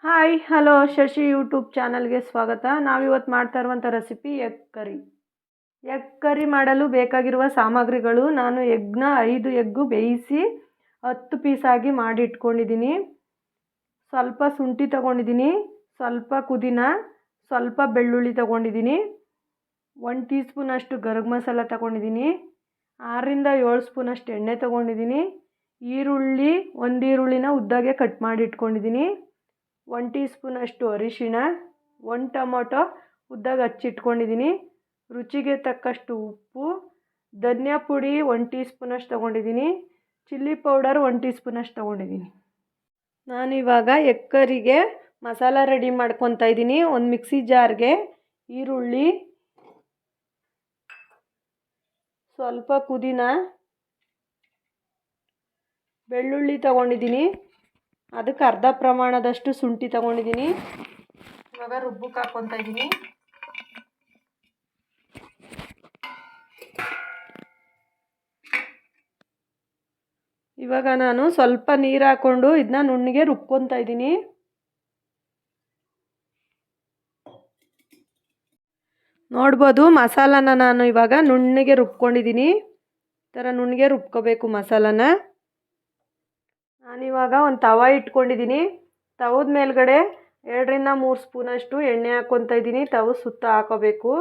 Hi hello Shashi YouTube ಚಾನಲ್ಗೆ ಸ್ವಾಗತ. ನಾವಿವತ್ತು ಮಾಡ್ತಾ ಇರುವಂಥ recipe egg curry. Egg curry ಮಾಡಲು ಬೇಕಾಗಿರುವ ಸಾಮಗ್ರಿಗಳು, ನಾನು 5 ಎಗ್ಗು ಬೇಯಿಸಿ 10 ಪೀಸಾಗಿ ಮಾಡಿ ಇಟ್ಕೊಂಡಿದ್ದೀನಿ. ಸ್ವಲ್ಪ ಶುಂಠಿ ತೊಗೊಂಡಿದ್ದೀನಿ, ಸ್ವಲ್ಪ ಪುದೀನ, ಸ್ವಲ್ಪ ಬೆಳ್ಳುಳ್ಳಿ ತೊಗೊಂಡಿದ್ದೀನಿ, 1 ಟೀ ಸ್ಪೂನಷ್ಟು ಗರಂ ಮಸಾಲ ತೊಗೊಂಡಿದ್ದೀನಿ, 6ರಿಂದ 7 ಸ್ಪೂನಷ್ಟು ಎಣ್ಣೆ ತೊಗೊಂಡಿದ್ದೀನಿ, ಈರುಳ್ಳಿ 1 ಈರುಳ್ಳಿನ ಉದ್ದಾಗೆ ಕಟ್ ಮಾಡಿ ಇಟ್ಕೊಂಡಿದ್ದೀನಿ, 1 ಟೀ ಸ್ಪೂನಷ್ಟು ಅರಿಶಿಣ, 1 ಟೊಮೊಟೊ ಉದ್ದಾಗಿ ಹಚ್ಚಿಟ್ಕೊಂಡಿದ್ದೀನಿ, ರುಚಿಗೆ ತಕ್ಕಷ್ಟು ಉಪ್ಪು, ಧನಿಯಾ ಪುಡಿ 1 ಟೀ ಸ್ಪೂನಷ್ಟು ತೊಗೊಂಡಿದ್ದೀನಿ, ಚಿಲ್ಲಿ ಪೌಡರ್ 1 ಟೀ ಸ್ಪೂನಷ್ಟು ತೊಗೊಂಡಿದ್ದೀನಿ. ನಾನಿವಾಗ ಎಗ್ ಕರಿಗೆ ಮಸಾಲ ರೆಡಿ ಮಾಡ್ಕೊತಾ ಇದ್ದೀನಿ. ಒಂದು ಮಿಕ್ಸಿ ಜಾರ್ಗೆ ಈರುಳ್ಳಿ, ಸ್ವಲ್ಪ ಪುದೀನ, ಬೆಳ್ಳುಳ್ಳಿ ತೊಗೊಂಡಿದ್ದೀನಿ, ಅದಕ್ಕೆ ಅರ್ಧ ಪ್ರಮಾಣದಷ್ಟು ಶುಂಠಿ ತೊಗೊಂಡಿದ್ದೀನಿ. ಇವಾಗ ರುಬ್ಬಕ್ಕೆ ಹಾಕ್ಕೊತಾ ಇದ್ದೀನಿ. ಇವಾಗ ನಾನು ಸ್ವಲ್ಪ ನೀರು ಹಾಕ್ಕೊಂಡು ಇದನ್ನ ನುಣ್ಣಗೆ ರುಬ್ಕೊತಾ ಇದ್ದೀನಿ. ನೋಡ್ಬೋದು, ಮಸಾಲಾನ ನಾನು ಇವಾಗ ನುಣ್ಣಗೆ ರುಬ್ಕೊಂಡಿದ್ದೀನಿ. ಈ ಥರ ನುಣ್ಣಗೆ ರುಬ್ಕೋಬೇಕು ಮಸಾಲಾನ. ನಾನಿವಾಗ ಒಂದು ತವ ಇಟ್ಕೊಂಡಿದ್ದೀನಿ. ತವದ ಮೇಲ್ಗಡೆ 2ರಿಂದ 3 ಸ್ಪೂನಷ್ಟು ಎಣ್ಣೆ ಹಾಕ್ಕೊತಾ ಇದ್ದೀನಿ. ತವ ಸುತ್ತ ಹಾಕೋಬೇಕು.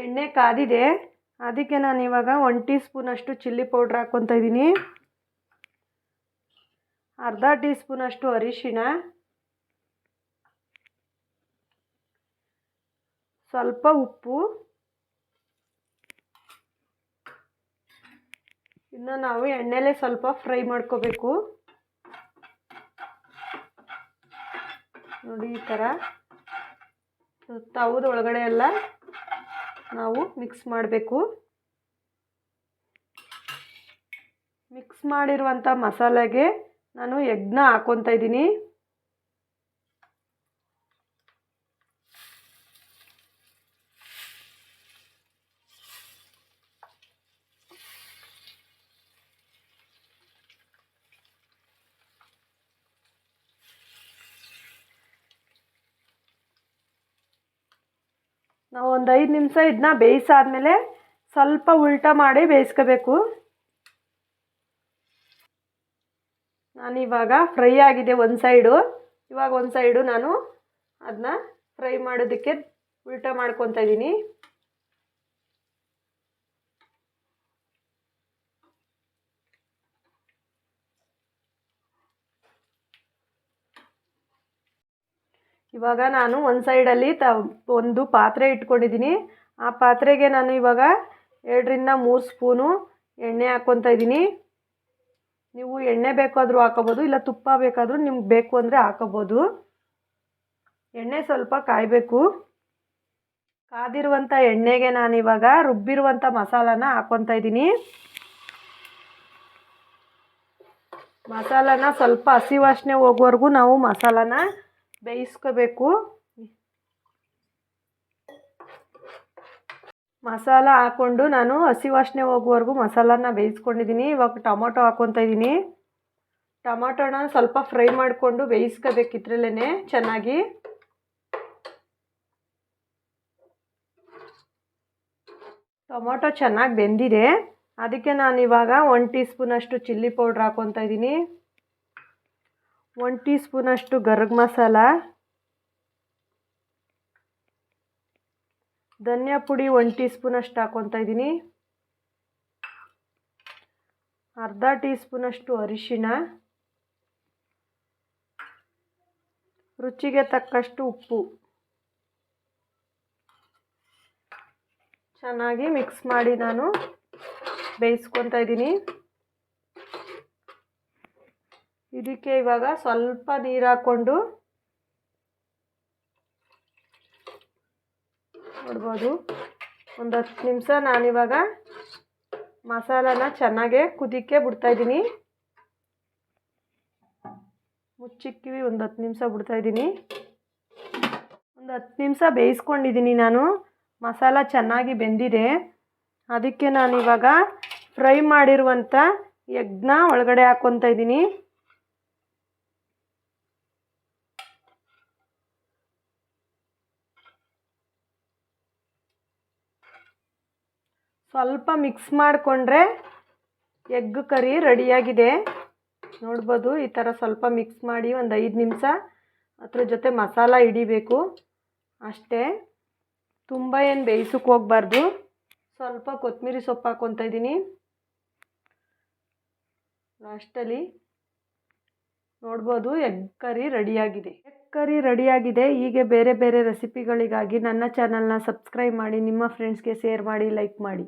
ಎಣ್ಣೆ ಕಾದಿದೆ, ಅದಕ್ಕೆ ನಾನಿವಾಗ 1 ಟೀ ಸ್ಪೂನಷ್ಟು ಚಿಲ್ಲಿ ಪೌಡ್ರ್ ಹಾಕ್ಕೊತಾ ಇದ್ದೀನಿ, ಅರ್ಧ ಟೀ ಸ್ಪೂನಷ್ಟು ಅರಿಶಿಣ, ಸ್ವಲ್ಪ ಉಪ್ಪು. ಇದನ್ನ ನಾವು ಎಣ್ಣೆಲೇ ಸ್ವಲ್ಪ ಫ್ರೈ ಮಾಡ್ಕೋಬೇಕು. ನೋಡಿ, ಈ ಥರ ತವದ ಒಳಗಡೆ ಎಲ್ಲ ನಾವು ಮಿಕ್ಸ್ ಮಾಡಬೇಕು. ಮಿಕ್ಸ್ ಮಾಡಿರುವಂಥ ಮಸಾಲೆಗೆ ನಾನು ಎಗ್ನ ಹಾಕ್ಕೊತಾ ಇದ್ದೀನಿ. ನಾವು ಒಂದು 5 ನಿಮಿಷ ಇದನ್ನ ಬೇಯಿಸಾದ್ಮೇಲೆ ಸ್ವಲ್ಪ ಉಲ್ಟಾ ಮಾಡಿ ಬೇಯಿಸ್ಕೋಬೇಕು. ನಾನಿವಾಗ ಫ್ರೈ ಆಗಿದೆ ಒಂದು ಸೈಡು. ಇವಾಗ ಒಂದು ಸೈಡು ನಾನು ಅದನ್ನ ಫ್ರೈ ಮಾಡೋದಕ್ಕೆ ಉಲ್ಟಾ ಮಾಡ್ಕೊತಾ ಇದ್ದೀನಿ. ಇವಾಗ ನಾನು ಒಂದು ಸೈಡಲ್ಲಿ ಒಂದು ಪಾತ್ರೆ ಇಟ್ಕೊಂಡಿದ್ದೀನಿ. ಆ ಪಾತ್ರೆಗೆ ನಾನು ಇವಾಗ 2ರಿಂದ 3 ಸ್ಪೂನು ಎಣ್ಣೆ ಹಾಕ್ಕೊತಾ ಇದ್ದೀನಿ. ನೀವು ಎಣ್ಣೆ ಬೇಕಾದರೂ ಹಾಕೋಬೋದು, ಇಲ್ಲ ತುಪ್ಪ ಬೇಕಾದರೂ ನಿಮ್ಗೆ ಬೇಕು ಅಂದರೆ ಹಾಕೋಬೋದು. ಎಣ್ಣೆ ಸ್ವಲ್ಪ ಕಾಯಬೇಕು. ಕಾದಿರುವಂಥ ಎಣ್ಣೆಗೆ ನಾನಿವಾಗ ರುಬ್ಬಿರುವಂಥ ಮಸಾಲಾನ ಹಾಕ್ಕೊತಾ ಇದ್ದೀನಿ. ಮಸಾಲಾನ ಸ್ವಲ್ಪ ಹಸಿ ವಾಸನೆ ಹೋಗೋವರೆಗೂ ನಾವು ಮಸಾಲಾನ ಬೇಯಿಸ್ಕೋಬೇಕು. ಮಸಾಲ ಹಾಕ್ಕೊಂಡು ನಾನು ಹಸಿ ವಾಸನೆ ಹೋಗುವವರೆಗೂ ಮಸಾಲಾನ ಬೇಯಿಸ್ಕೊಂಡಿದ್ದೀನಿ. ಇವಾಗ ಟೊಮೊಟೊ ಹಾಕ್ಕೊತಾ ಇದ್ದೀನಿ. ಟೊಮೊಟೊನ ಸ್ವಲ್ಪ ಫ್ರೈ ಮಾಡಿಕೊಂಡು ಬೇಯಿಸ್ಕೋಬೇಕು ಇದ್ರಲ್ಲೇ ಚೆನ್ನಾಗಿ. ಟೊಮೊಟೊ ಚೆನ್ನಾಗಿ ಬೆಂದಿದೆ, ಅದಕ್ಕೆ ನಾನಿವಾಗ 1 ಟೀ ಸ್ಪೂನಷ್ಟು ಚಿಲ್ಲಿ ಪೌಡ್ರ್ ಹಾಕ್ಕೊತಾ ಇದ್ದೀನಿ, 1 ಟೀ ಸ್ಪೂನಷ್ಟು ಗರಂ ಮಸಾಲ, ಧನಿಯಾ ಪುಡಿ 1 ಟೀ ಸ್ಪೂನಷ್ಟು ಹಾಕ್ಕೊತಾ ಇದ್ದೀನಿ, ಅರ್ಧ ಟೀ ಸ್ಪೂನಷ್ಟು ಅರಿಶಿಣ, ರುಚಿಗೆ ತಕ್ಕಷ್ಟು ಉಪ್ಪು. ಚೆನ್ನಾಗಿ ಮಿಕ್ಸ್ ಮಾಡಿ ನಾನು ಬೇಯಿಸ್ಕೊತಾ ಇದ್ದೀನಿ. ಇದಕ್ಕೆ ಇವಾಗ ಸ್ವಲ್ಪ ನೀರು ಹಾಕ್ಕೊಂಡು, ನೋಡ್ಬೋದು, ಒಂದು 10 ನಿಮಿಷ ನಾನಿವಾಗ ಮಸಾಲಾನ ಚೆನ್ನಾಗೆ ಕುದಿಕ್ಕೆ ಬಿಡ್ತಾಯಿದ್ದೀನಿ. ಮುಚ್ಚಿಕ್ಕಿವಿ ಒಂದು 10 ನಿಮಿಷ ಬಿಡ್ತಾಯಿದ್ದೀನಿ. ಒಂದು 10 ನಿಮಿಷ ಬೇಯಿಸ್ಕೊಂಡಿದ್ದೀನಿ ನಾನು. ಮಸಾಲ ಚೆನ್ನಾಗಿ ಬೆಂದಿದೆ, ಅದಕ್ಕೆ ನಾನಿವಾಗ ಫ್ರೈ ಮಾಡಿರುವಂಥ ಎಗ್ನ ಒಳಗಡೆ ಹಾಕ್ಕೊತಾ ಇದ್ದೀನಿ. ಸ್ವಲ್ಪ ಮಿಕ್ಸ್ ಮಾಡಿಕೊಂಡ್ರೆ ಎಗ್ ಕರಿ ರೆಡಿಯಾಗಿದೆ. ನೋಡ್ಬೋದು, ಈ ಥರ ಸ್ವಲ್ಪ ಮಿಕ್ಸ್ ಮಾಡಿ ಒಂದು 5 ನಿಮಿಷ ಅದ್ರ ಜೊತೆ ಮಸಾಲ ಹಿಡಿಬೇಕು ಅಷ್ಟೇ. ತುಂಬ ಏನು ಬೇಯಿಸೋಕೆ ಹೋಗಬಾರ್ದು. ಸ್ವಲ್ಪ ಕೊತ್ತಂಬರಿ ಸೊಪ್ಪು ಹಾಕ್ಕೊತಾ ಇದ್ದೀನಿ ಲಾಸ್ಟಲ್ಲಿ. ನೋಡ್ಬೋದು, ಎಗ್ ಕರಿ ರೆಡಿಯಾಗಿದೆ. ಎಗ್ ಕರಿ ರೆಡಿಯಾಗಿದೆ. ಹೀಗೆ ಬೇರೆ ಬೇರೆ ರೆಸಿಪಿಗಳಿಗಾಗಿ ನನ್ನ ಚಾನಲ್ನ ಸಬ್ಸ್ಕ್ರೈಬ್ ಮಾಡಿ, ನಿಮ್ಮ ಫ್ರೆಂಡ್ಸ್ಗೆ ಶೇರ್ ಮಾಡಿ, ಲೈಕ್ ಮಾಡಿ.